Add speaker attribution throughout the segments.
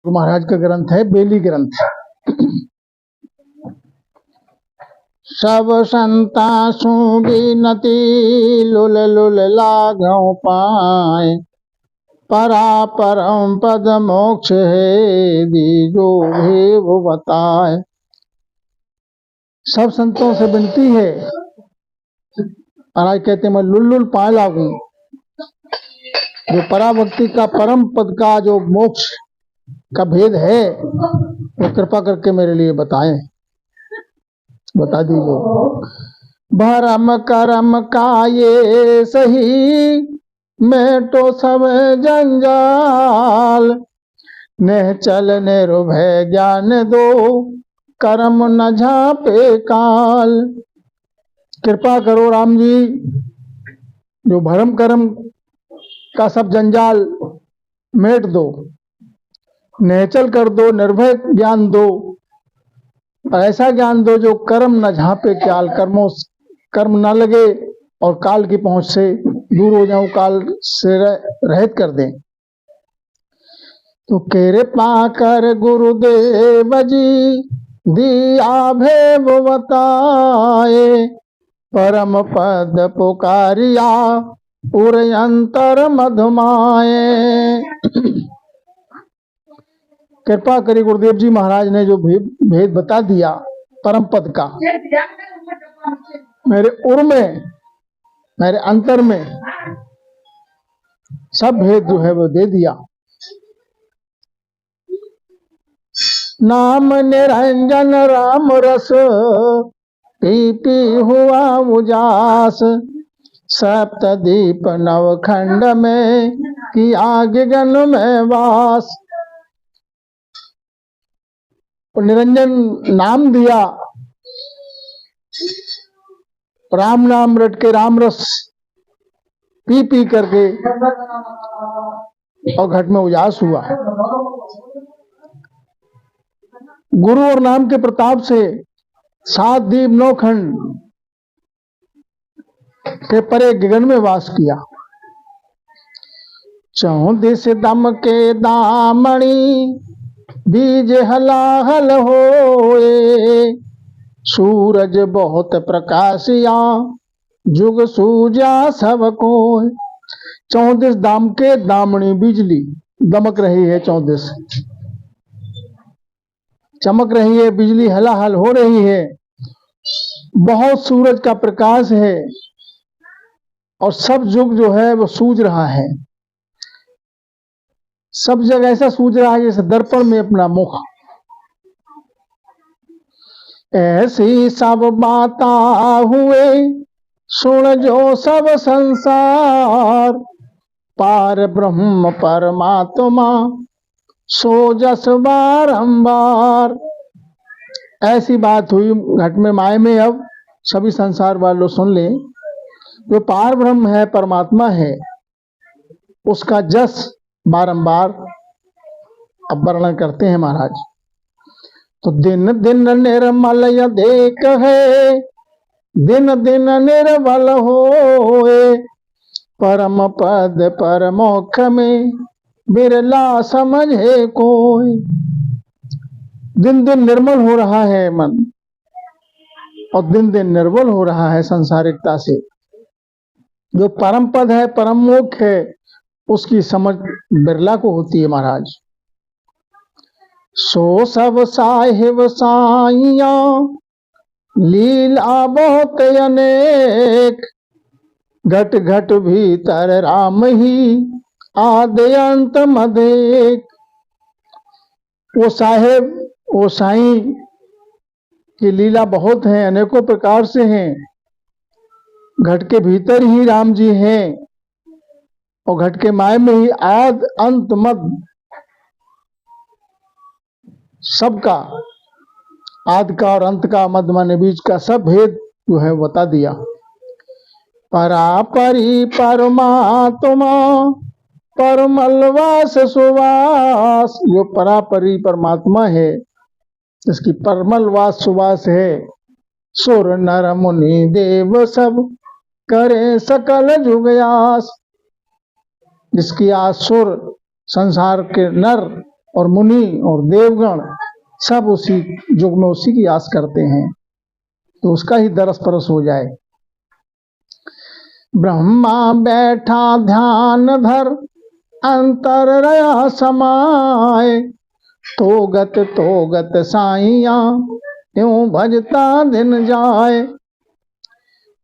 Speaker 1: महाराज का ग्रंथ है, बेली ग्रंथ। सब संता सु बिनती लुल लुल लागौ पाए, परा परम पद मोक्ष है दीजो भेव बताए। सब संतों से विनती है, महाराज कहते मैं लुल लुल पाए लागू, जो पराभक्ति का परम पद का जो मोक्ष का भेद है वो कृपा करके मेरे लिए बताएं, बता दीजिए। भरम करम का ये सही मैं तो सब जंजाल, नेह चल निर्भय ज्ञान दो कर्म न झापे काल। कृपा करो राम जी, जो भरम कर्म का सब जंजाल मेट दो, नेचल कर दो, निर्भय ज्ञान दो, ऐसा ज्ञान दो जो कर्म न झापे काल, कर्म न लगे और काल की पहुंच से दूर हो जाऊं, काल से रहित कर दें। तो कृपा कर गुरुदेव जी दिया भेव बताए, परम पद पुकारिया उर अंतर मधुमाए। कृपा करी गुरुदेव जी महाराज ने जो भेद बता दिया परम पद का, मेरे उर में, मेरे अंतर में सब भेद जो है वो दे दिया। नाम निरंजन राम रस पी पी हुआ उजास, सप्तदीप नवखंड में कि आगे गन में वास। निरंजन नाम दिया, राम नाम रट के राम रस पी पी करके और घट में उजास हुआ। गुरु और नाम के प्रताप से 7 दीप 9 खंड के परे गगन में वास किया। 34 दम के दामणी बीज हलाहल होए, सूरज बहुत प्रकाशिया जुग सूजा सब को। 34 दाम के दामणी बिजली दमक रही है, 34 चमक रही है, बिजली हलाहल हो रही है, बहुत सूरज का प्रकाश है और सब जुग जो है वो सूझ रहा है। सब जगह ऐसा सूझ रहा है जैसे दर्पण में अपना मुख। ऐसी सब बाता हुए सुन जो सब संसार, पार ब्रह्म परमात्मा सो जस बारंबार। ऐसी बात हुई घट में माय में, अब सभी संसार वालों सुन ले, जो पार ब्रह्म है, परमात्मा है, उसका जस बारंबार अब वर्णन करते हैं महाराज। तो दिन दिन निर्मल यह देख है, दिन दिन निर्मल होए, परम पद परमोख में बिरला समझे कोई। दिन दिन निर्मल हो रहा है मन और दिन दिन निर्मल हो रहा है संसारिकता से। जो परम पद है, परम मोक्ष है, उसकी समझ बिरला को होती है महाराज। सो सब साहिब साइया लीला बहुत अनेक, घट घट भीतर राम ही आदि अंत मदेक। वो साहेब, वो साई की लीला बहुत है, अनेकों प्रकार से हैं। घट के भीतर ही राम जी हैं और घट के माय में ही आद अंत मद सबका, आद का और अंत का, मध्य माने बीच का, सब भेद जो है बता दिया। परापरी परमात्मा परमलवास सुवास, जो परापरी परमात्मा है, इसकी परमलवास सुवास है। सुर नर मुनि देव सब करे सकल जुगयास, जिसकी आस सुर, संसार के नर और मुनि और देवगण सब उसी युग में उसी की आस करते हैं, तो उसका ही दरस परस हो जाए। ब्रह्मा बैठा ध्यान धर अंतर रया समाए, तो गत साइया यूं भजता दिन जाए।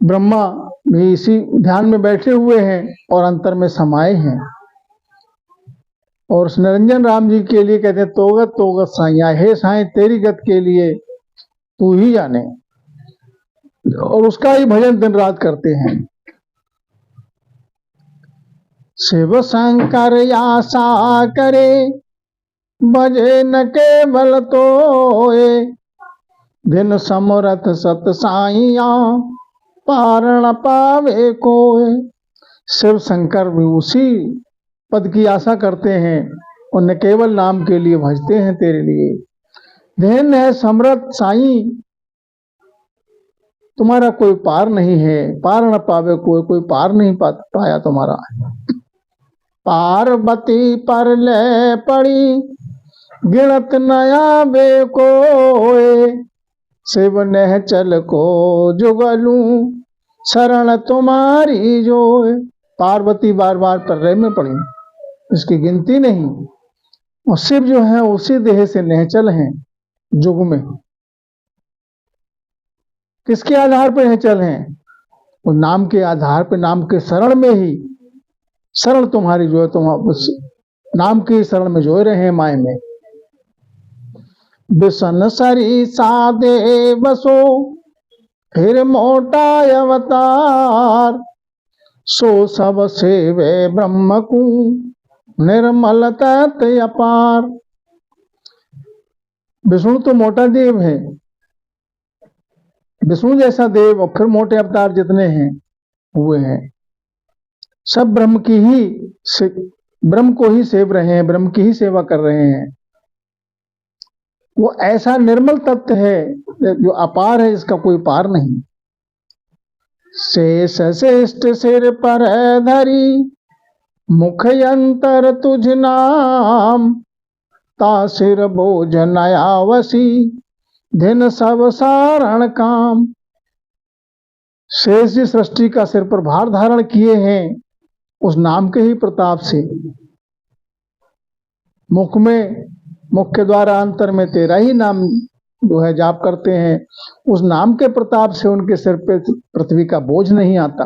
Speaker 1: ब्रह्मा भी इसी ध्यान में बैठे हुए हैं और अंतर में समाये हैं, और उस निरंजन राम जी के लिए कहते हैं तोगत साइया, हे साईं तेरी गत के लिए तू ही जाने, और उसका ही भजन दिन रात करते हैं। शिव शंकर आशा करे भजे न केवल तोए, दिन समरथ सत साइया पारण पावे कोय। शिव शंकर भी उसी पद की आशा करते हैं और न केवल नाम के लिए भजते हैं तेरे लिए। धन है समरथ साई, तुम्हारा कोई पार नहीं है, पार न पावे कोई पार नहीं पाया तुम्हारा। पार्वती पर ले पड़ी गिणत नया बे कोय, शिव ने चल को जुगलू शरण तुम्हारी जोय। पार्वती बार बार पर्रे में पड़ी, इसकी गिनती नहीं, और शिव जो है उसी देह से निहचल हैं जुग में। किसके आधार पर निहचल हैं? वो नाम के आधार पर, नाम के शरण में ही शरण तुम्हारी जो है, तुम उस नाम की शरण में जोए रहे हैं माय में। बिसन सरी सादे बसो फिर मोटा अवतार, सो सब सेवे ब्रह्म को निर्मल तत् अपार। विष्णु तो मोटा देव है, विष्णु जैसा देव और फिर मोटे अवतार जितने हैं हुए हैं, सब ब्रह्म की ही ब्रह्म को ही सेव रहे हैं, ब्रह्म की ही सेवा कर रहे हैं। वो ऐसा निर्मल तत्व है जो अपार है, इसका कोई पार नहीं। शेष श्रेष्ठ सिर पर धरी मुख अंतर तुझ नाम, ता सिर बोझ नयावसी दिन सब सारण काम। शेष जी सृष्टि का सिर पर भार धारण किए हैं उस नाम के ही प्रताप से। मुख के द्वारा अंतर में तेरा ही नाम जो है जाप करते हैं, उस नाम के प्रताप से उनके सिर पे पृथ्वी का बोझ नहीं आता।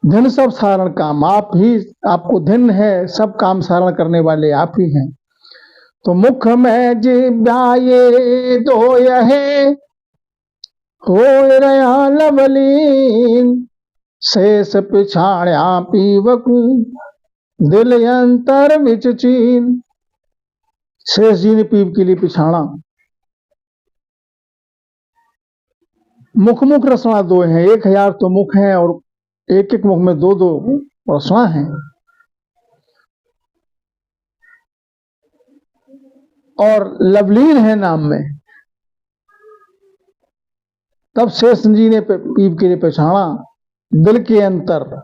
Speaker 1: धन सब सारण काम, आप ही, आपको धन है, सब काम सारण करने वाले आप ही हैं। तो मुख में जिब्याये दो यहे हो रया लवलीन, शेष पिछाड़या पीवकू दिल अंतर विच चीन। शेष जी ने पीप के लिए पिछाड़ा। मुख रसना दो हैं, 1000 तो मुख हैं और एक एक मुख में 2-2 रसना हैं। और लवलीन है नाम में, तब शेष जी ने पीप के लिए पहचाना, दिल के अंतर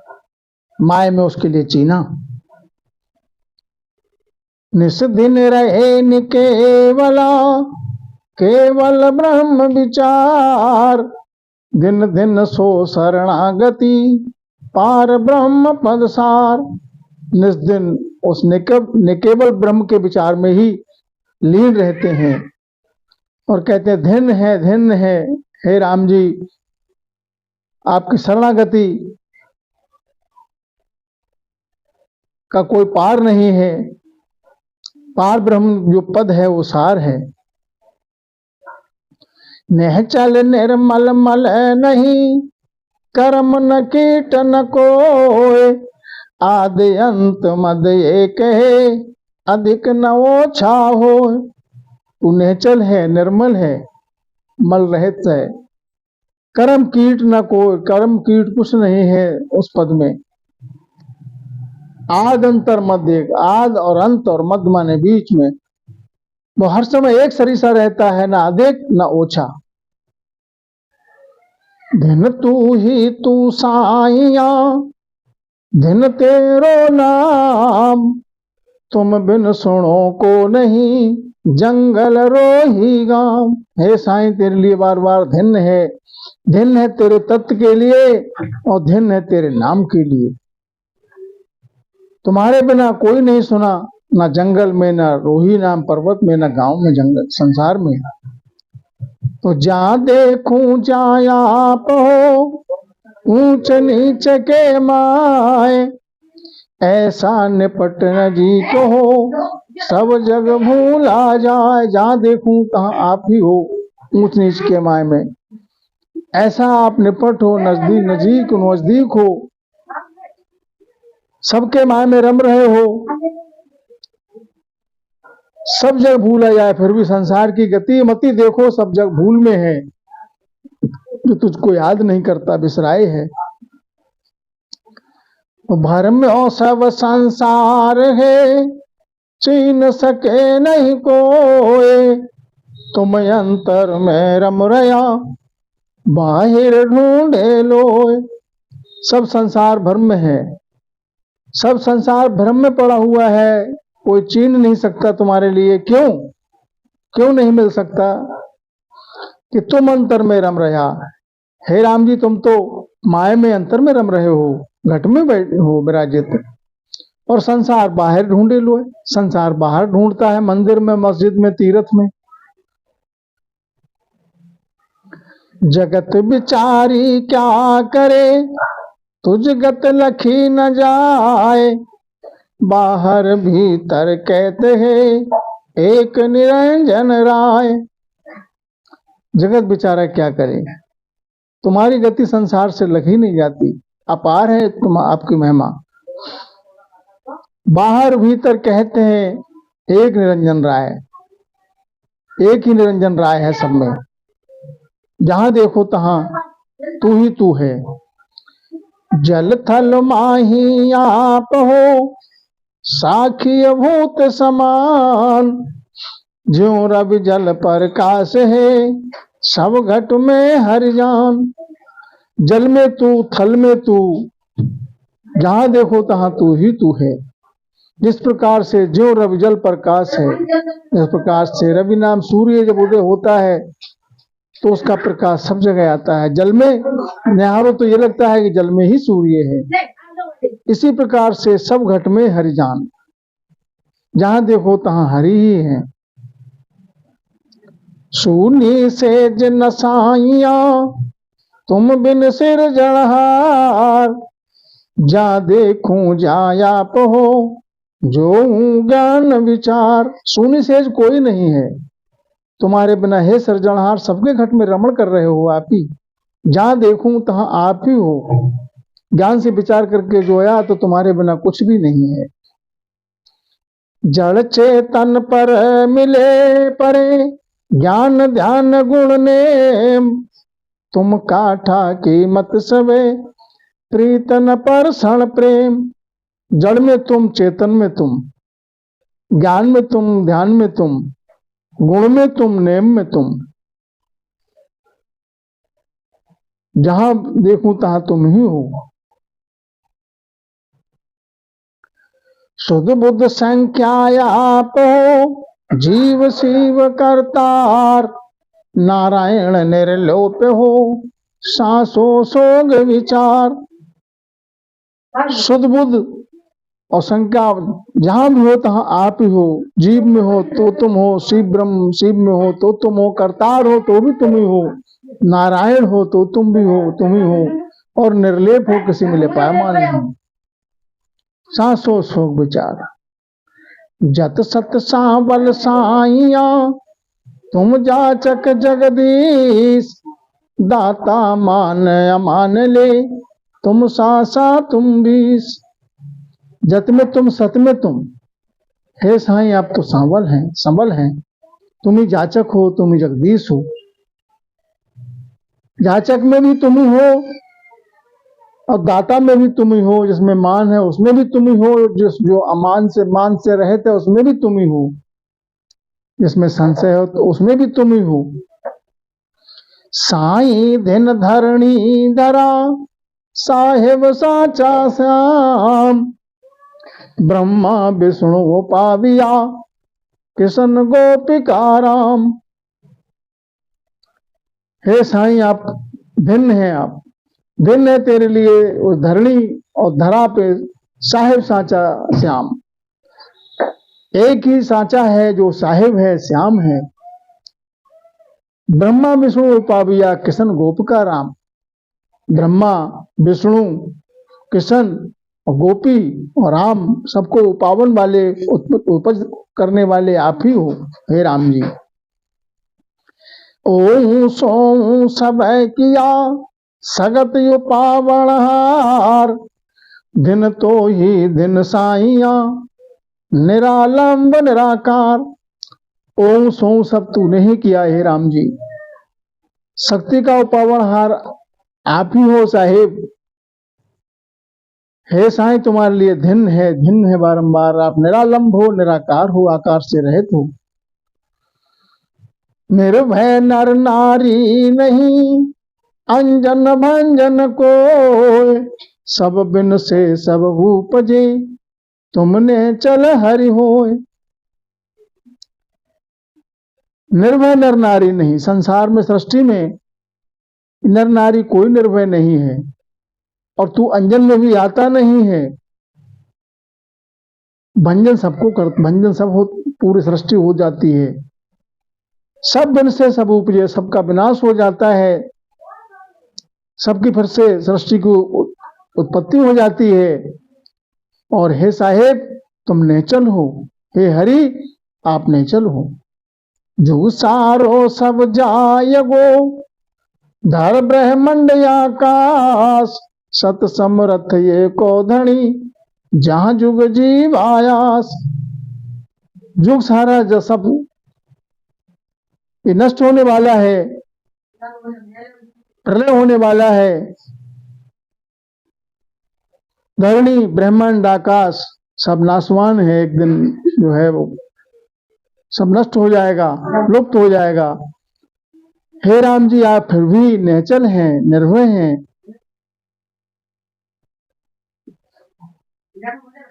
Speaker 1: माय में उसके लिए चीना। निस्दिन रहे निकेवला केवल ब्रह्म विचार, दिन दिन सो शरणागति पार ब्रह्म पद सार। निस्दिन उस निकेवल ब्रह्म के विचार में ही लीन रहते हैं और कहते हैं धन्य है हे राम जी, आपकी शरणागति का कोई पार नहीं है। पार ब्रह्म जो पद है वो सार है। निहचल निर्मल मल नहीं, कर्म न कीट न कोय, आदि अंत मद एक है अधिक न ओछा हो। तू निहचल है, निर्मल है, मल रहित है, कर्म कीट न कोय, कर्म कीट कुछ नहीं है उस पद में। आद अंतर मध्य, आद और अंत और मध्य माने बीच में, वो हर समय एक सरिसा रहता है, ना अधिक ना ओछा। धन तू ही तू साइया, धन तेरो नाम, तुम बिन सुनो को नहीं जंगल रोही गांव। हे साईं तेरे लिए बार बार धन्य है तेरे तत्व के लिए और धन्य है तेरे नाम के लिए। तुम्हारे बिना कोई नहीं सुना, ना जंगल में, ना रोही नाम पर्वत में, ना गांव में, जंगल संसार में। तो जहाँ देखूं जहाँ आप हो, ऊंच नीच के माए, ऐसा निपट न जी को हो, सब जग भूला जाए। जहाँ देखूं तहाँ आप ही हो, ऊंच नीच के माए में ऐसा आप निपट हो, नजदीक हो, सबके माए में रम रहे हो, सब जग भूला जाए फिर भी संसार की गति मति देखो, सब जग भूल में है, जो तुझको याद नहीं करता बिसराए है। भरम और सब संसार है, छीन सके नहीं कोई, तुम अंतर में रम रया, बाहिर ढूंढे लोए। सब संसार भ्रम में है, सब संसार भ्रम में पड़ा हुआ है, कोई छीन नहीं सकता तुम्हारे लिए। क्यों नहीं मिल सकता? कि तुम अंतर में रम रहा। हे राम जी, तुम तो माया में अंतर में रम रहे हो, घट में बैठे हो विराजित, और संसार बाहर ढूंढे लो। संसार बाहर ढूंढता है, मंदिर में, मस्जिद में, तीर्थ में। जगत बिचारी क्या करे, तुझ गत लखी न जाए, बाहर भीतर कहते हैं एक निरंजन राय। जगत बेचारा क्या करे, तुम्हारी गति संसार से लखी नहीं जाती, अपार है तुम आपकी महिमा। बाहर भीतर कहते हैं एक निरंजन राय, एक ही निरंजन राय है सब में। जहां देखो तहां तू ही तू है। जल थल माही आप हो, साखी भूत समान, ज्यों रवि जल प्रकाश है, सब घट में हरि जान। जल में तू, थल में तू, जहां देखो तहां तू ही तू है। जिस प्रकार से ज्यों रवि जल प्रकाश है, इस प्रकार से रवि नाम सूर्य जब उदय होता है तो उसका प्रकाश सब जगह आता है। जल में निहारो तो ये लगता है कि जल में ही सूर्य है। इसी प्रकार से सब घट में हरि जान, जहां देखो तहां हरि ही है। सूनी सेज नसाइया, तुम बिन सिर जड़हार, जा देखूं जाया पहो, जो ज्ञान विचार। सूनी सेज कोई नहीं है तुम्हारे बिना, हे सिरजनहार, सबके घट में रमण कर रहे हो आप ही। जहां देखूं तहां आप ही हो। ज्ञान से विचार करके जोया तो तुम्हारे बिना कुछ भी नहीं है। जड़ चेतन पर मिले परे, ज्ञान ध्यान गुण नेम, तुम काठा की मत सवे, प्रीतन पर क्षण प्रेम। जड़ में तुम, चेतन में तुम, ज्ञान में तुम, ध्यान में तुम, गुण में तुम, नेम में तुम, जहां देखूं तहां तुम ही हो। शुद्ध बुद्ध संख्या आप हो, जीव शिव करतार, नारायण निर्लोप हो, सांसो सोग विचार। शुद्ध बुद्ध और संख्या, जहां भी हो तहां आप ही हो। जीव में हो तो तुम हो, शिव ब्रह्म शिव में हो तो तुम हो, करतार हो तो भी तुम ही हो, नारायण हो तो तुम भी हो, तुम ही हो, और निर्लेप हो, किसी में लेपायमान नहीं। सांसो सोग विचार। जत सत सांवल साइया, तुम जाचक जगदीश, दाता मान अमान ले, तुम सासा तुम बीस। जत में तुम, सत में तुम, हे साईं आप तो सांवल हैं, संबल हैं। तुम ही जाचक हो, तुम ही जगदीश हो। जाचक में भी तुम ही हो और दाता में भी तुम ही हो। जिसमें मान है उसमें भी तुम ही हो, जो अमान से, मान से रहित है उसमें भी तुम ही हो, जिसमें संशय हो तो उसमें भी तुम ही हो। साईं दिन धरणी धरा, साहेब साचा श्याम, ब्रह्मा विष्णु पाविया कृष्ण गोपिका राम। हे साईं, आप भिन्न हैं, आप भिन्न है तेरे लिए उस धरणी और धरा पे साहिब साचा श्याम। एक ही साचा है जो साहिब है, श्याम है। ब्रह्मा विष्णु पाविया कृष्ण गोपिका राम। ब्रह्मा विष्णु कृष्ण और गोपी और राम सबको पावन वाले उपज करने वाले आप ही हो हे राम जी। ओम सोम सब किया सगत यो पावन हार। दिन तो ही दिन साइया निरालंब निराकार। ओम सोम सब तूने ही किया हे राम जी। शक्ति का पावन हार आप ही हो साहिब। हे साईं, तुम्हारे लिए भिन्न है बारंबार। आप निरालंब हो, निराकार हो, आकार से रहित हो। निर्भय नर नारी नहीं अंजन भंजन को। सब बिन से सब उपजे तुमने चल हरि होय। निर्भय नर नारी नहीं, संसार में सृष्टि में नर नारी कोई निर्भय नहीं है। और तू अंजन में भी आता नहीं है। भंजन सबको कर, भंजन सब हो, पूरी सृष्टि हो जाती है। सब बिन से सब उपजे, सबका विनाश हो जाता है। सबकी फिर से सृष्टि की उत्पत्ति हो जाती है। और हे साहेब, तुम नेचल हो। हे हरि, आप नेचल हो। जो सारो सब जायगो धर ब्रह्मंड आकाश। सत समरथ ये को धनी जहां जुग जीव आयास। जुग सारा जो सब ये नष्ट होने वाला है, प्रलय होने वाला है। धरणी ब्रह्मांड आकाश सब नाशवान है। एक दिन जो है वो सब नष्ट हो जाएगा, लुप्त हो जाएगा। हे राम जी, आप फिर भी निश्चल हैं, निर्भय हैं।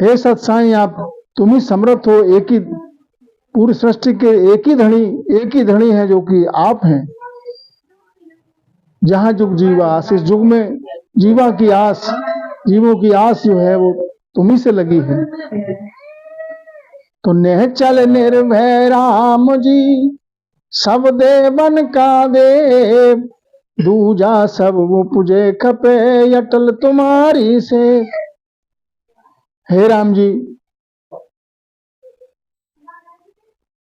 Speaker 1: हे सत्साई, आप तुम ही समर्थ हो। एक ही पूरी सृष्टि के एक ही धनी है जो कि आप हैं। जहां जुग जीवास, इस जुग में जीवा की आस, जीवों की आस जो है वो तुम्ही से लगी है। तो निश्चल निर्भय राम जी सब देवन का देव। दूजा सब उपजे खपे अटल तुम्हारी से। हे राम जी,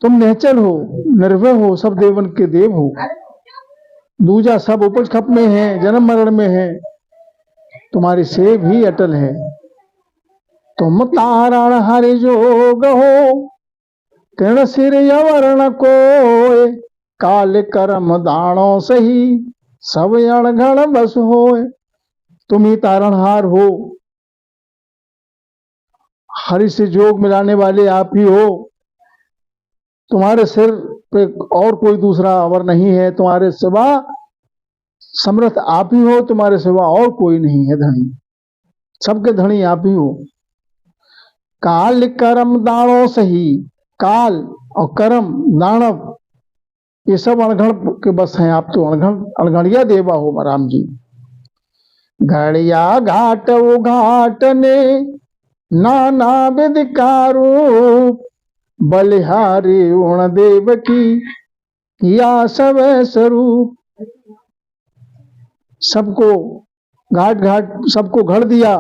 Speaker 1: तुम निश्चल हो, निर्भय हो, सब देवन के देव हो। दूजा सब उपज खप में है, जन्म मरण में है, तुम्हारी सेव ही अटल है। तुम तारण हरि जोग हो किरण सिर यवरण को। काल कर्म दाणो सही सब अणघण बस होए। तुम ही तारणहार हो, हरि से जोग मिलाने वाले आप ही हो। तुम्हारे सिर पे और कोई दूसरा अवर नहीं है। तुम्हारे सिवा समर्थ आप ही हो, तुम्हारे सिवा और कोई नहीं है धनी। सबके धनी आप ही हो। काल कर्म दाणो सही, काल और कर्म दानव ये सब अणघड़ के बस हैं। आप तो अणघड़िया देवा हो राम जी। घड़िया घाट उघाटने नाना विध का रूप। बलिहारी उण देव की किया सब स्वरूप। सबको घाट घाट सबको घड़ दिया,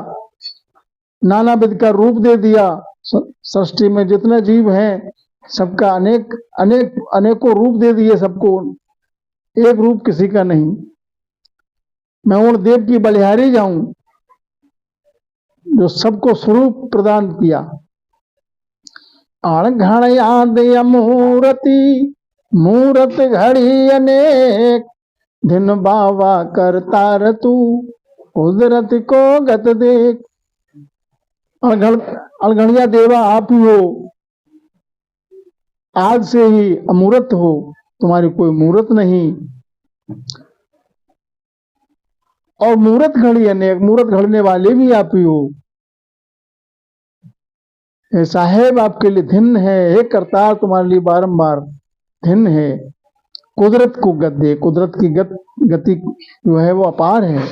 Speaker 1: नाना विध का रूप दे दिया। सृष्टि में जितने जीव हैं सबका अनेक अनेक अनेकों रूप दे दिए सबको, एक रूप किसी का नहीं। मैं उन देव की बलिहारी जाऊं जो सबको स्वरूप प्रदान किया। अणघण याद मूर्ति मूरत घड़ी अनेक। दिन बाबा करता रतु कुदरत को गत देख। अणघड़िया देवा आप ही हो, आज से ही अमूर्त हो, तुम्हारी कोई मूर्त नहीं। और मूर्त घड़ी अनेक, मूर्त घड़ने वाले भी आप ही हो। हे साहेब आपके लिए धिन्न है, हे करतार तुम्हारे लिए बारंबार धिन्न है। कुदरत को गत दे, कुदरत की गति जो है वो अपार है।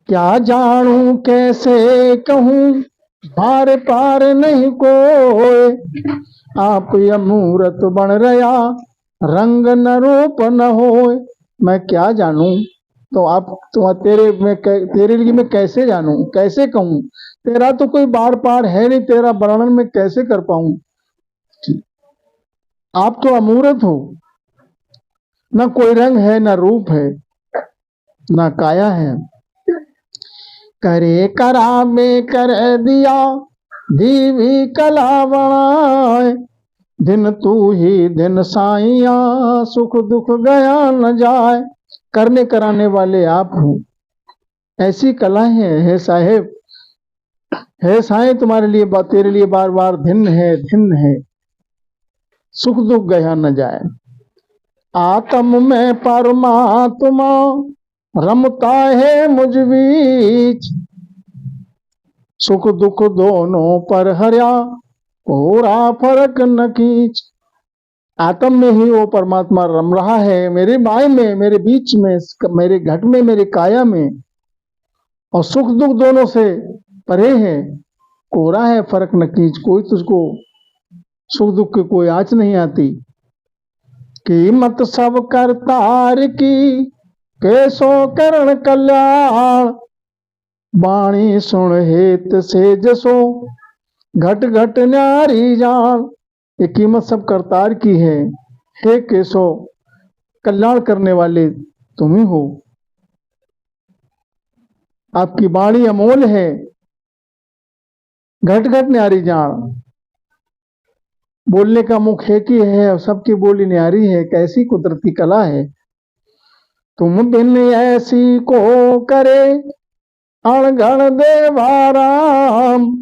Speaker 1: क्या जानूं कैसे कहूं भार पार नहीं कोई, आप अमूरत बन रया रंग न रूप न होए। मैं क्या जानूं, तो आप तेरे लिए मैं कैसे जानूं, कैसे कहूं, तेरा तो कोई बार पार है नहीं, तेरा वर्णन मैं कैसे कर पाऊं। आप तो अमूर्त हो, न कोई रंग है, न रूप है, न काया है। करे करा में कर दिया दीवी कला बनाए, दिन तू ही दिन साइया सुख दुख गया न जाए। करने कराने वाले आप हो, ऐसी कला है साहेब, है साईं तुम्हारे लिए तेरे लिए बार बार धिन्न है, सुख दुख गया न जाए। आत्म में परमात्मा रमता है मुझ बीच, सुख दुख दोनों पर हरिया पूरा फर्क न खींच। आत्म में ही वो परमात्मा रम रहा है, मेरे माय में, मेरे बीच में, मेरे घट में, मेरे काया में, और सुख दुख दोनों से परे है, कोरा है फर्क न खींच। कोई तुझको सुख दुख की कोई आँच नहीं आती। कीमत सब करतार की कैसो करण कल्याण, बाणी सुन हेत से जसो घट घट न्यारी जान। ये कीमत सब करतार की है, हे केसो कल्याण करने वाले तुम ही हो। आपकी बाणी अमोल है, घट घट न्यारी जान। बोलने का मुख एक ही है और सबकी बोली न्यारी है, कैसी कुदरत की कला है। तुम बिन ऐसी को करे अणगण देवाराम,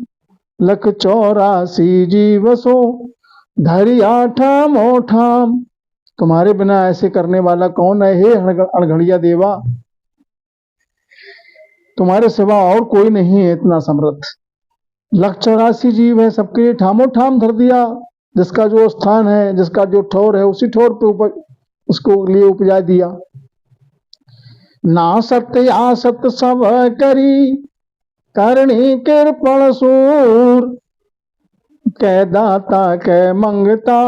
Speaker 1: लख 84 जीवसो धरिया ठाम ओ ठाम। तुम्हारे बिना ऐसे करने वाला कौन है, हे अणघड़िया देवा, तुम्हारे सिवा और कोई नहीं है इतना समर्थ। लख 84 जीव है, सबके लिए ठामो ठाम धर दिया। जिसका जो स्थान है, जिसका जो ठोर है, उसी ठोर पे उसको लिए उपजा दिया। ना सत्य आसत सब करी करणी कृपण सूर, कै दाता कै मंगता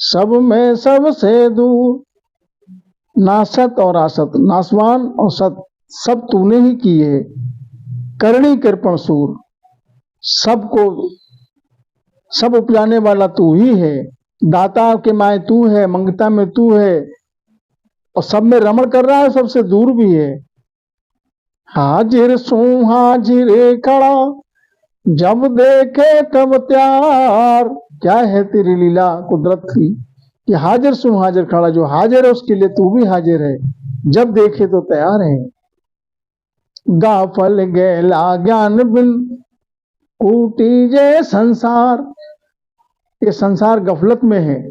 Speaker 1: सब में सबसे दूर। नासत और आसत, नासवान और सत, सब तूने ही की है। करणी कृपण सूर, सबको सब उपजाने वाला तू ही है। दाता के माए तू है, मंगता में तू है, और सब में रमण कर रहा है, सबसे दूर भी है। हाजिर सू हाजिर खड़ा जब देखे तब त्यार। क्या है तेरी लीला कुदरत की कि हाजिर सू हाजिर खड़ा, जो हाजिर है उसके लिए तू भी हाजिर है, जब देखे तो तैयार है। गाफल गैला ज्ञान बिन कूटी जय संसार, ये संसार गफलत में है।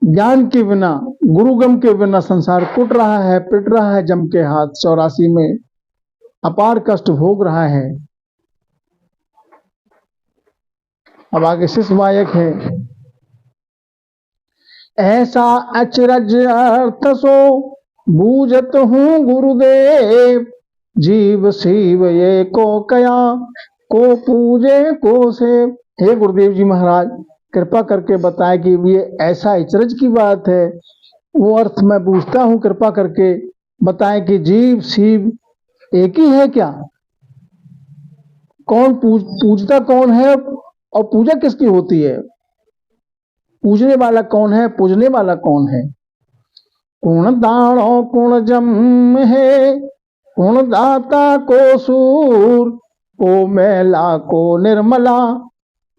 Speaker 1: ज्ञान के बिना, गुरुगम के बिना संसार कुट रहा है, पिट रहा है जम के हाथ। 84 में अपार कष्ट भोग रहा है। अब आगे शिष्य वायक है। ऐसा अचरज अर्थ सो बूझत हूँ गुरुदेव, जीव शिव ये को कया को पूजे को से। हे गुरुदेव जी महाराज, कृपा करके बताए कि ये ऐसा अचरज की बात है, वो अर्थ मैं पूछता हूँ, कृपा करके बताएं कि जीव शिव एक ही है क्या? कौन पूजता कौन है और पूजा किसकी होती है? पूजने वाला कौन है, पूजने वाला कौन है? कौन दाणो कौन जम है, कौन दाता को सूर, को मैला को निर्मला,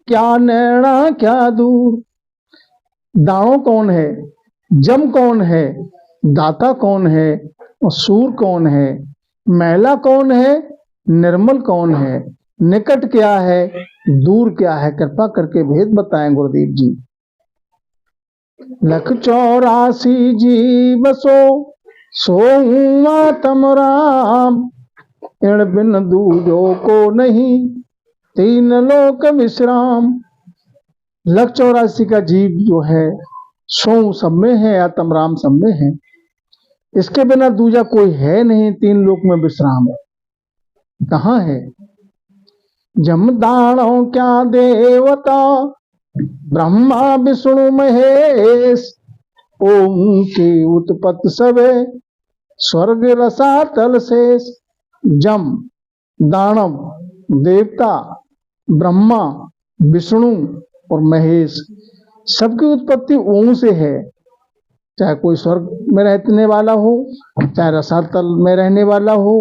Speaker 1: क्या नैना क्या दूर। दाणो कौन है, जम कौन है, दाता कौन है, और सूर कौन है, मैला कौन है, निर्मल कौन है, निकट क्या है, दूर क्या है? कृपा करके भेद बताएं गुरुदेव जी। लख 84 जीव सो आत्म राम, इण बिन दूजो को नहीं, तीन लोक विश्राम। 1,84,000 का जीव जो है सो सब में है, आत्म राम सब में है, इसके बिना दूजा कोई है नहीं, तीन लोक में विश्राम कहाँ है। जमदानों क्या देवता, ब्रह्मा विष्णु महेश, ओम की उत्पत्ति सबे, स्वर्ग रसातल शेष। जम दानव देवता ब्रह्मा विष्णु और महेश सबकी उत्पत्ति ओम से है, चाहे कोई स्वर्ग में रहने वाला हो, चाहे रसातल में रहने वाला हो।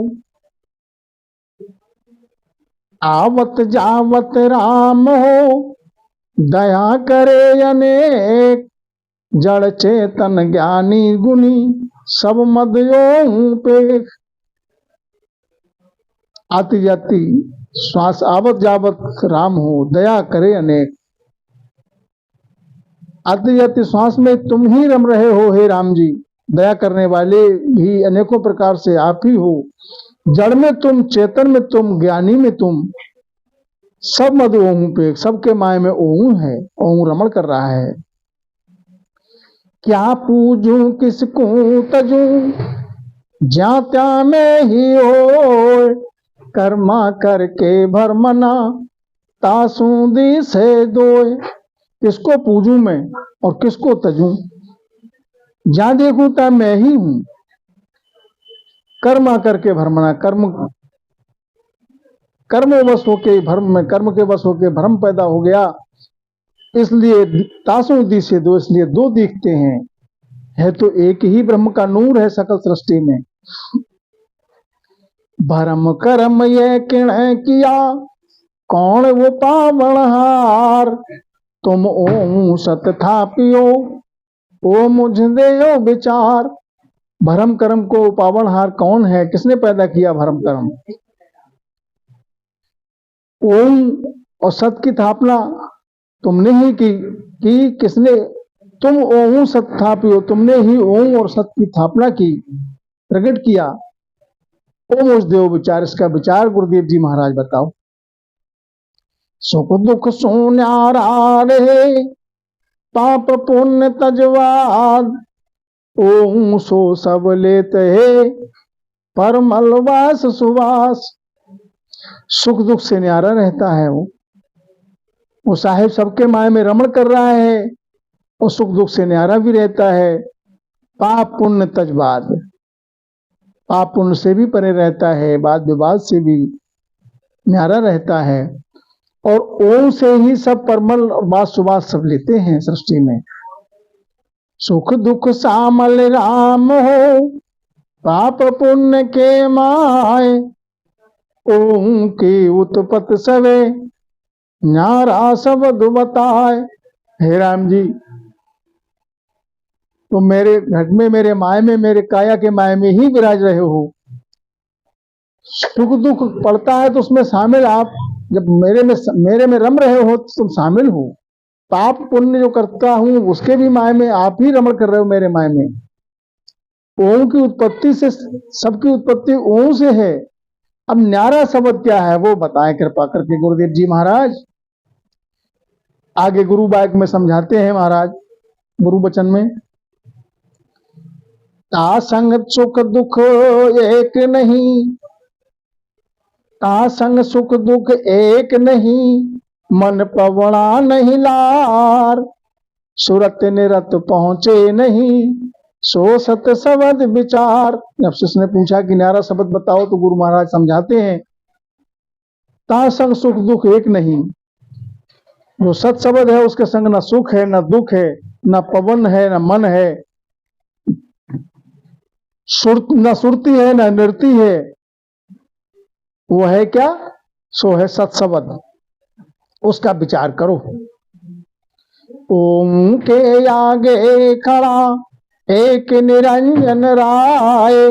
Speaker 1: आवत जावत राम हो, दया करे अनेक, जड़ चेतन ज्ञानी गुनी, सब मदयो पे। आती जाती श्वास आवत जावत राम हो, दया करे अनेक। आती जाती श्वास में तुम ही रम रहे हो हे राम जी, दया करने वाले भी अनेकों प्रकार से आप ही हो। जड़ में तुम, चेतन में तुम, ज्ञानी में तुम, सब मद ओम पे, सबके माय में ओम है, ओम रमण कर रहा है। क्या पूजूं किसको तजूं, ज्ञात्या में ही हो, कर्मा करके भरमना, तासूदी से दोए। किसको पूजूं मैं और किसको तजूं, जहां देखूं ता मैं ही हूं। कर्मा करके भरमना, कर्म वश होके भ्रम में, कर्म के वश होके भ्रम पैदा हो गया, इसलिए तासों दी से दो, इसलिए दो दिखते हैं, है तो एक ही ब्रह्म का नूर है सकल सृष्टि में। भरम कर्म ये किण किया, कौन वो पावनहार, तुम ओम सत था पियो, ओ मुझ देयो विचार। भरम कर्म को पावनहार कौन है, किसने पैदा किया भरम कर्म। ओम और सत की स्थापना तुमने ही की किसने, तुम ओम सत स्थापियो, तुमने ही ओम और सत की स्थापना की, प्रकट किया। ओम उस देव विचार, इसका विचार गुरुदेव जी महाराज बताओ। सुख दुख सोन्यारा रे, पाप पुण्य तजवाद, ओम सो सब लेते है, परमलवास सुवास। सुख दुख से न्यारा रहता है वो साहेब सबके माय में रमण कर रहा है, और सुख दुख से न्यारा भी रहता है। पाप पुण्य तजवाद, पाप पुण्य से भी परे रहता है, वाद विवाद से भी न्यारा रहता है, और ओम से ही सब परमल और वास सुवास सब लेते हैं सृष्टि में। सुख दुख सामल राम हो, पाप पुण्य के माय, ओम की उत्पत्ति सवे, न्यारा शब्द बताए। हे राम जी, तो मेरे घट में, मेरे माय में, मेरे काया के माय में ही विराज रहे हो। सुख दुख पड़ता है तो उसमें शामिल आप, जब मेरे में रम रहे हो तो तुम शामिल हो। पाप पुण्य जो करता हूं उसके भी माय में आप ही रमण कर रहे हो मेरे माय में। ओम की उत्पत्ति से, सबकी उत्पत्ति ओम से है। अब न्यारा शब्द क्या है वो बताएं कृपा करके गुरुदेव जी महाराज। आगे गुरु वाक्य में समझाते हैं महाराज, गुरु वचन में। ता संग सुख दुख एक नहीं, ता संग सुख दुख एक नहीं, मन पवना नहीं लार, सुरत निरत पहुंचे नहीं, सो सत शब्द विचार। जब शिष्य ने पूछा कि न्यारा शब्द बताओ तो गुरु महाराज समझाते हैं, ता संग सुख दुख एक नहीं, जो सत शब्द है उसके संग न सुख है न दुख है, न पवन है न मन है, न सुरती है न नृति है, वो है क्या, सो है सत शब्द, उसका विचार करो। ओम के आगे खड़ा एक निरंजन राय,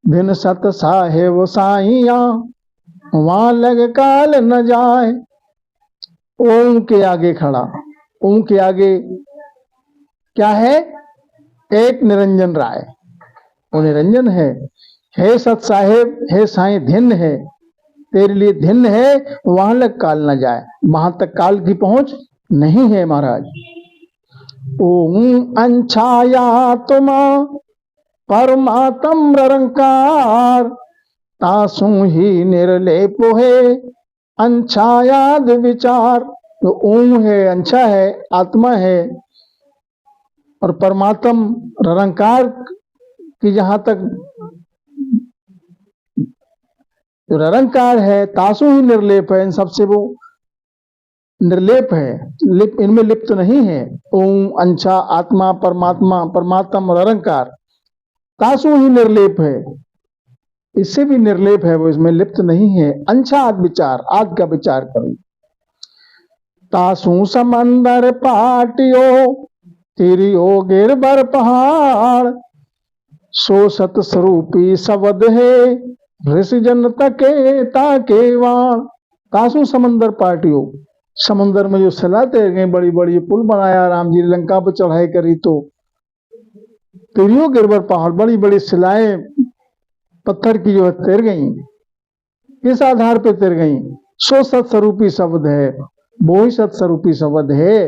Speaker 1: भिन सत साहेब साइया, वहां लग काल न जाए। ओम के आगे खड़ा, ओम के आगे क्या है, एक निरंजन राय, वो निरंजन है, हे सत साहेब, हे साईं, धिन्न है तेरे लिए, धिन्न है, वहां लग काल न जाए, वहां तक काल की पहुंच नहीं है महाराज। ओम अंछाया तुम परमात्म निरंकार, तासु ही निर्लेप है अंछायाद विचार। तो ओम है, अंछा है, आत्मा है, और परमात्म निरंकार की जहां तक जो निरंकार है, तासु ही निर्लेप है, इन सबसे वो निर्लेप है, इनमें लिप्त नहीं है। ओम, अंछा, आत्मा, परमात्मा, परमात्मा, निरंकार, तासु ही निर्लेप है, इससे भी निर्लेप है, वो इसमें लिप्त नहीं है। अंछा आद विचार, आद का विचार करो। तासु समंदर पाटियो तिरियो गिरबर पहाड़, सो सत स्वरूपी शब्द है ऋषि जन तके ताके वाण। तासु समंदर पाटियो, समुद्र में जो शिला तैर गई, बड़ी बड़ी पुल बनाया राम जी, लंका पर चढ़ाई करी, तो तिरियो गिरबर पहाड़, बड़ी बड़ी शिलाएं पत्थर की जो है तैर गई, किस आधार पे तैर गई? सो सत्स्वरूपी शब्द है, वो ही सत्स्वरूपी शब्द है,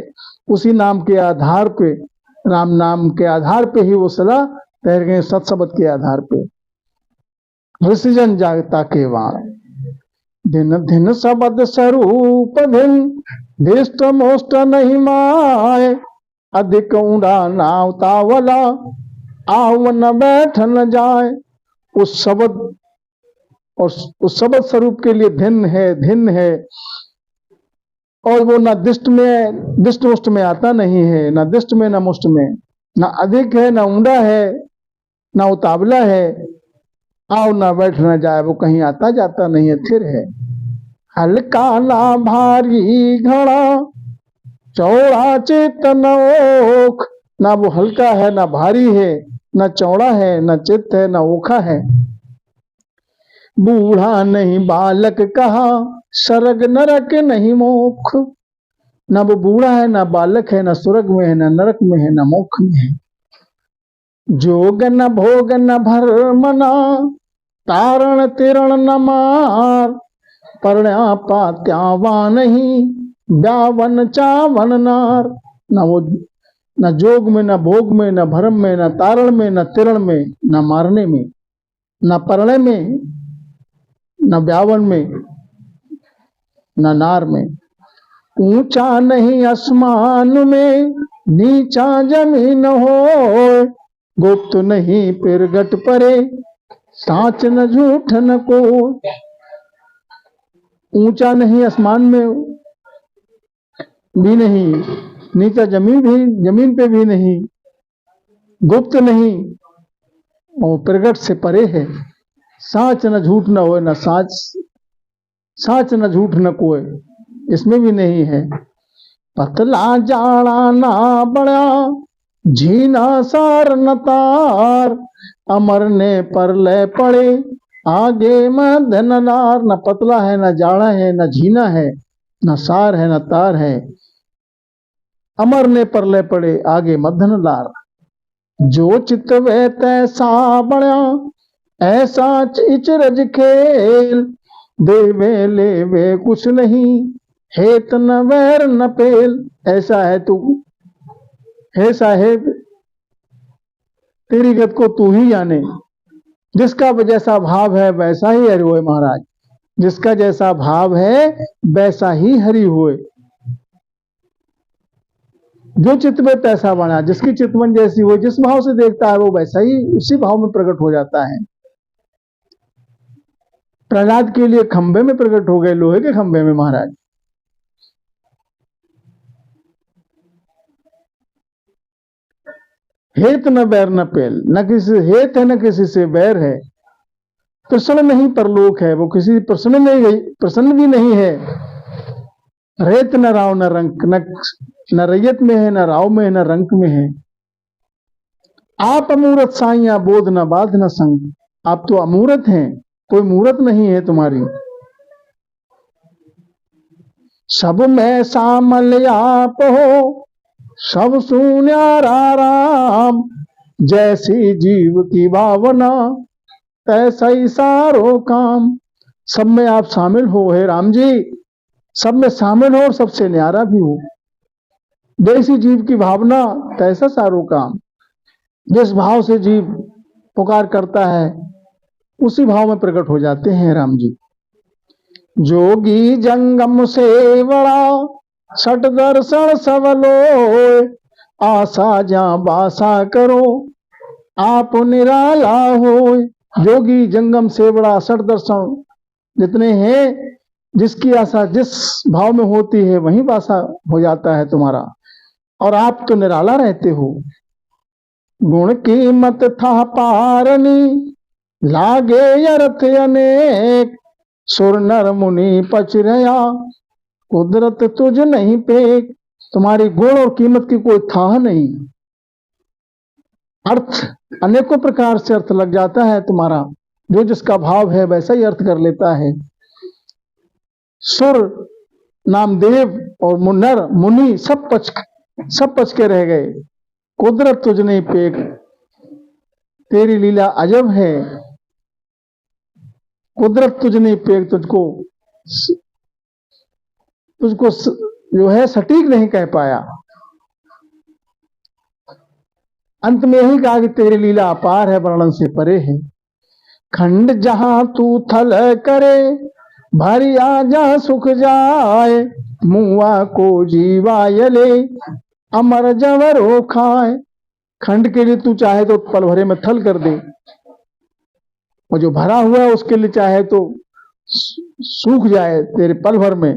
Speaker 1: उसी नाम के आधार पे, राम नाम के आधार पे ही वो शिला तैर गए, सत शब्द के आधार पे। ऋषिजन जागता के वाण, दिन दिन शब्द स्वरूप भिन, दृष्ट मोष्ट नहीं माए, अधिक ऊंडा नाव तावला, आव न बैठ न जाए। उस शब्द और उस शब्द स्वरूप के लिए धिन्न है, और वो न दिष्ट मुष्ट में आता नहीं है, न दिष्ट में न मुष्ट में, न अधिक है, न ऊंडा है, न उतावला है, आओ न बैठ न जाए, वो कहीं आता जाता नहीं है, स्थिर है। हल्का ना भारी घड़ा, चौड़ा चेतन ओख, ना वो हल्का है, ना भारी है, न चौड़ा है, न चित्त है, न ओखा है। बूढ़ा नहीं बालक कहा, स्वर्ग नरक नहीं मोक्ष, न वो बूढ़ा है, न बालक है, न स्वर्ग में है, न नरक में है, न मोक्ष में है। जोग न भोग न भरमना, तारण तिरण न मार, परण्या पात्यावा नहीं, ब्यावन चावन नार। न जोग में, न भोग में, न भरम में, न तारण में, न तिरण में, न मारने में, न परणे में, न ब्यावन में, न नार में। ऊंचा नहीं आसमान में, नीचा जमीन हो, गुप्त नहीं प्रगट परे, साच न झूठ न को। ऊंचा नहीं आसमान में भी नहीं, नीचा जमीन पे भी नहीं, गुप्त नहीं और प्रगट से परे है। साच न झूठ न हो, न साच न झूठ न कोय, इसमें भी नहीं है। पतला जाड़ा ना बड़ा, झीना सार न तार, अमर ने पर ले पड़े, आगे मध्य न नार। न पतला है, न जाड़ा है, न झीना है, न सार है, न तार है, अमर ने पर ले पड़े, आगे मध्य न नार। जो चित वे तैसा बड़ा, ऐसा इचरज खेल, देवे लेवे कुछ नहीं, हेत न वैर न पेल। ऐसा है तू, हे साहेब, तेरी गत को तू ही जाने, जिसका जैसा भाव है वैसा ही हरि होए महाराज, जिसका जैसा भाव है वैसा ही हरि होए। जो चित्त में तैसा बना, जिसकी चितवन जैसी हो, जिस भाव से देखता है वो वैसा ही उसी भाव में प्रकट हो जाता है। प्रहलाद के लिए खंबे में प्रकट हो गए, लोहे के खंबे में महाराज। हेत न बैर न पेल, न किसी से हेत है, न किसी से बैर है। प्रसन्न नहीं परलोक है, वो किसी प्रसन्न भी नहीं है। रेत न राव न रंक, न रैयत में है, न राव में है, न रंक में है। आप अमूरत साइया बोध न बाध न संग, आप तो अमूरत हैं, कोई मूरत नहीं है तुम्हारी। सब में सामल आप हो, सब सुन्यारा राम, जैसी जीव की भावना, तैसा ही सारो काम। सब में आप शामिल हो हे राम जी, सब में शामिल हो और सबसे न्यारा भी हो। जैसी जीव की भावना तैसा सारो काम। जिस भाव से जीव पुकार करता है उसी भाव में प्रकट हो जाते हैं राम जी। जोगी जंगम से बड़ा सट दर्शन सब लो, आशा जा बासा करो आप निराला हो। जोगी जंगम से बड़ा सट दर्शन जितने हैं, जिसकी आशा जिस भाव में होती है वही वासा हो जाता है तुम्हारा, और आप तो निराला रहते हो। गुण की मत था पारनी, लागे अर्थ अनेक, सुर नर मुनि पच रहा, कुदरत तुझ नहीं पेक। तुम्हारी गुण और कीमत की कोई था नहीं। अर्थ अनेकों प्रकार से अर्थ लग जाता है तुम्हारा, जो जिसका भाव है वैसा ही अर्थ कर लेता है। सुर नामदेव और नर मुनि सब पच के रह गए। कुदरत तुझ नहीं पेक, तेरी लीला अजब है। कुदरत तुझ नहीं पेक, तुझको जो है सटीक नहीं कह पाया। अंत में यही कहा कि तेरी लीला अपार है, वर्णन से परे है। खंड जहां तू थल करे, भरिया जा सुख जाए, मुआ को जीवाय ले, अमर जवरो खाए। खंड के लिए तू चाहे तो पल भरे में थल कर दे, और जो भरा हुआ है उसके लिए चाहे तो सूख जाए तेरे पल भर में।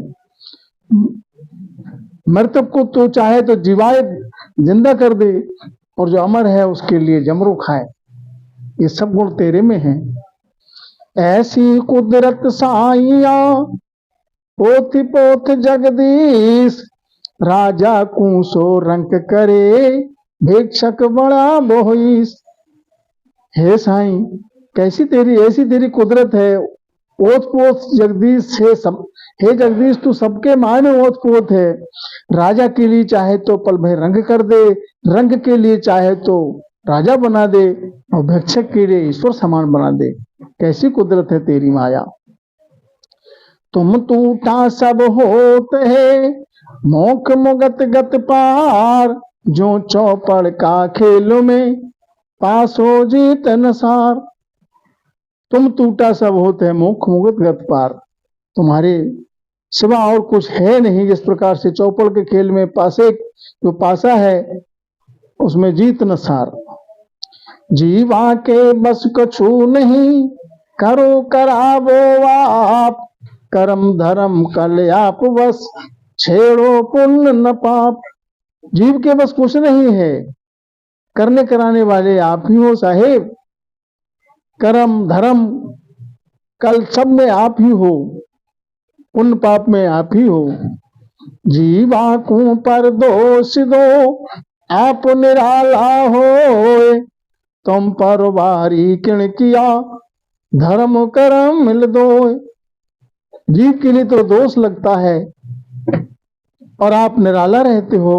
Speaker 1: मृतक को तो चाहे तो जीवाए जिंदा कर दे, और जो अमर है उसके लिए जमरो खाए। ये सब गुण तेरे में हैं। ऐसी कुदरत साइया पोथ पोथ जगदीश, राजा कूसो रंक करे, भिक्षक बड़ा बोईस। हे साईं, कैसी तेरी ऐसी तेरी कुदरत है। ओत पोत जगदीश हे जगदीश, तू सबके मायने ओत पोत है। राजा के लिए चाहे तो पल भर रंग कर दे, रंग के लिए चाहे तो राजा बना दे, और भिक्षक के लिए ईश्वर समान बना दे। कैसी कुदरत है तेरी माया। तुम टूटा सब होत है, मोख मुगत गत पार, जो चौपड़ का खेल में पासो जीत नसार। तुम टूटा सब होते हैं, मोख मुगत गत पार। तुम्हारे सिवा और कुछ है नहीं। जिस प्रकार से चौपड़ के खेल में पासे जो पासा है उसमें जीत न सार। जीवा के बस कछु नहीं, करो करावो आप, कर्म धर्म कल आप बस, छेड़ो पुण्य न पाप। जीव के बस कुछ नहीं है, करने कराने वाले आप ही हो साहेब। कर्म धर्म कल सब में आप ही हो, पुण्य पाप में आप ही हो। जीवा को पर दोष दो, आप निराला हो, तुम पर बारी किण किया, धर्म कर्म मिल दो। जीव के लिए तो दोष लगता है और आप निराला रहते हो।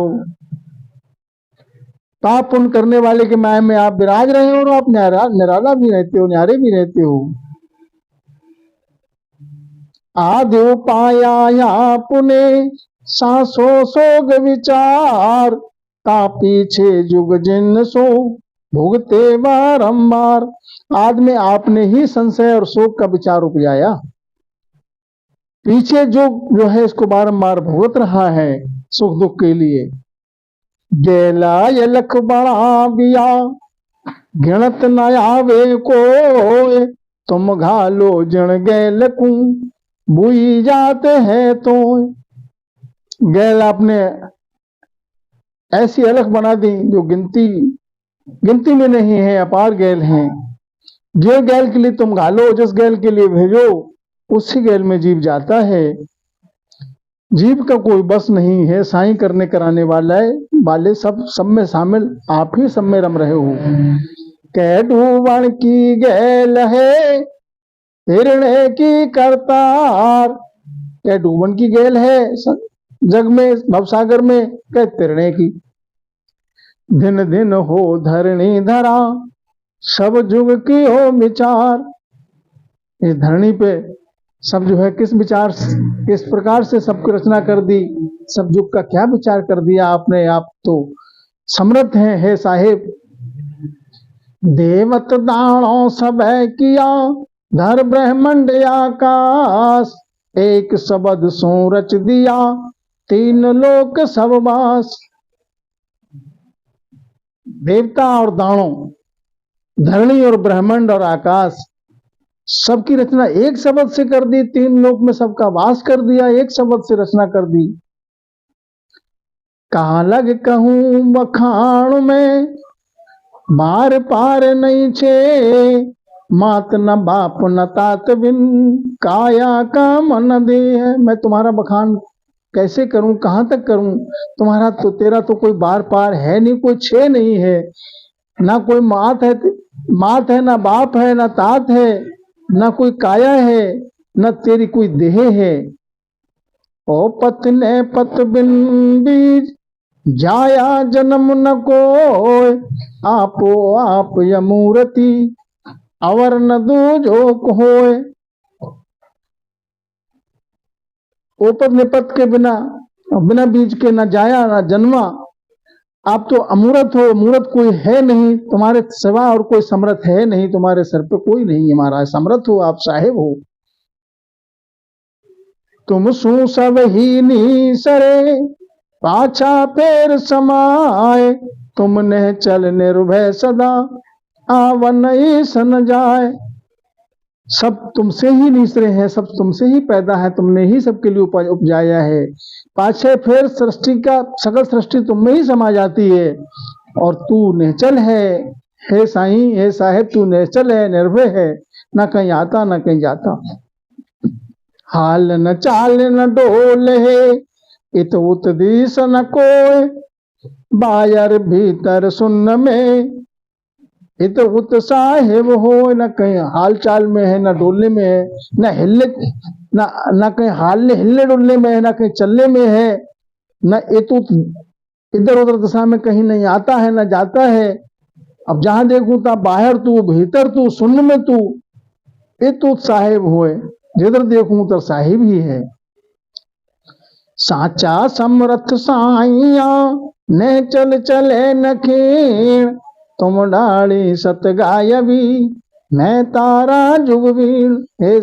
Speaker 1: पाप पुण्य करने वाले के माया में आप विराज रहे हो, और आप निराला भी रहते हो, न्यारे भी रहते हो। आदो पाया आपने सांसो सोग विचार, ता पीछे जुग जिन सो भुगते बारंबार। आदि में आपने ही संशय और शोक का विचार उपजाया, पीछे जो है इसको बारंबार भुगत रहा है सुख दुख के लिए। गेला ये लख बड़ा बिया, गिणत न आवे को, तुम घालो जन गैल को, बुई जाते हैं तो। गैल आपने ऐसी अलख बना दी जो गिनती में नहीं है, अपार गैल हैं। जो गैल के लिए तुम घालो, जिस गैल के लिए भेजो उसी गैल में जीव जाता है। जीव का कोई बस नहीं है, साईं करने कराने वाले सब में शामिल आप ही सब में रम रहे हो। कै डूबण की गैल है, हिरणे की करतार। कै डूबण की गैल है जग में, भवसागर में, कै तिरणे की। दिन दिन हो धरणी धरा, सब जुग की हो विचार। इस धरणी पे सब जो है किस विचार किस प्रकार से सबकी रचना कर दी, सब युग का क्या विचार कर दिया आपने। आप तो समर्थ हैं हे साहेब। देवत दानों सब किया धर ब्रह्मंड आकाश, एक शब्द सो रच दिया तीन लोक सब वास। देवता और दानों, धरणी और ब्रह्मांड और आकाश, सबकी रचना एक शब्द से कर दी, तीन लोक में सबका वास कर दिया, एक शब्द से रचना कर दी। कहाँ लग कहूं बखान में बार पार नहीं छे, मात न बाप न तात बिन काया का मन दे है। मैं तुम्हारा बखान कैसे करूं, कहाँ तक करूं, तुम्हारा तो तेरा तो कोई बार पार है नहीं, कोई छे नहीं है, ना कोई मात है ना बाप है ना तात है, ना कोई काया है, न तेरी कोई देह है। ओ पत ने पत बिन बीज जाया जन्म न कोय, आपो आप यमूर्ति अवर न दूजो होय। ओपत निपत के बिना, बिना बीज के न जाया न जन्मा, आप तो अमूर्त हो, मूर्त कोई है नहीं, तुम्हारे सिवा और कोई समर्थ है नहीं, तुम्हारे सर पे कोई नहीं है महाराज, समर्थ हो आप, साहेब हो। तुम सू सब ही नी सरे पाछा फेर समाए, तुमने चल निर्भय सदा आवन सन जाए। सब तुमसे ही निसरे हैं, सब तुमसे ही पैदा है, तुमने ही सबके लिए उपजाया है। पाछे फिर सृष्टि का सकल सृष्टि तुम में ही समा जाती है, और तू निश्चल है हे साईं, हे साहेब, तू निश्चल है, निर्भय है, न कहीं आता न कहीं जाता। हाल न चाल न डोल है, इत उत दिस न कोय, बायर भीतर सुन्न में इत उत साहेब हो। न कहीं हाल चाल में है, न डोलने में है, न हिलने न कहीं हालने हिलने डुलने में है, न कहीं चलने में है, न इधर उधर दिशा में कहीं नहीं आता है न जाता है। अब जहां देखूं ता बाहर तू, भीतर तू, शून्य में तू, ये तू साहेब होए, जिधर देखूं उधर साहिब ही है। साचा समरथ साइया ने चल चले नखीण, तुम डाली सत गायबी मैं तारा जुगवीण। हे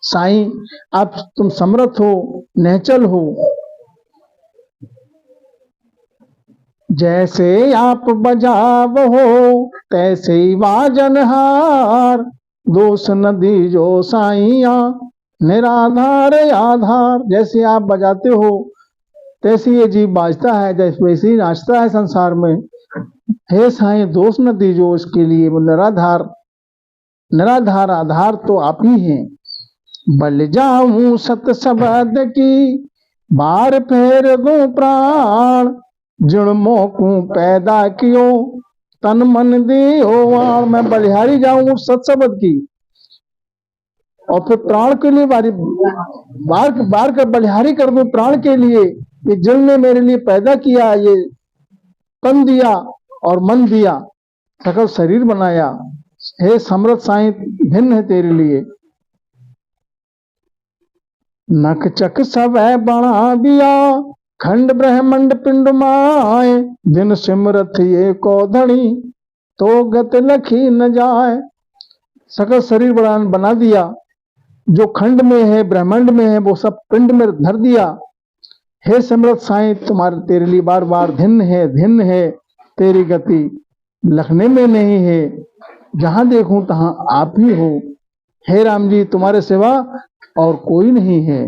Speaker 1: साईं, आप तुम समर्थ हो, नेचल हो, जैसे आप बजाव हो तैसे ही बाजनहार, दोष नदी जो साइया निराधार आधार। जैसे आप बजाते हो तैसे ये जीव बाजता है, जैसे वैसे ही नाचता है संसार में। हे साईं, दोष न दीजो इसके लिए, वो निराधार, निराधार आधार तो आप ही हैं। बल जाऊं सत शब्द की बार फेर दूं प्राण, जिण मोकू पैदा कियो तन मन दियो। मैं बलिहारी जाऊं सत शब्द की, और फिर प्राण के लिए बार कर बलिहारी कर दूं प्राण के लिए। ये जिन ने मेरे लिए पैदा किया, ये तन दिया और मन दिया, सकल शरीर बनाया। हे समर्थ साईं, भिन्न है तेरे लिए। नख चक सब है बना दिया, खंड ब्रह्मंड पिंड माए, दिन सिमरथ ये को धनी तो गत लखी न जाए। सकल शरीर बना दिया, जो खंड में है ब्रह्मांड में है वो सब पिंड में धर दिया। हे समर्थ साईं, तुम्हारे तेरे लिए बार बार धिन्न है, तेरी गति लखने में नहीं है, जहां देखूं तहां आप ही हो। हे राम जी, तुम्हारे सिवा और कोई नहीं है।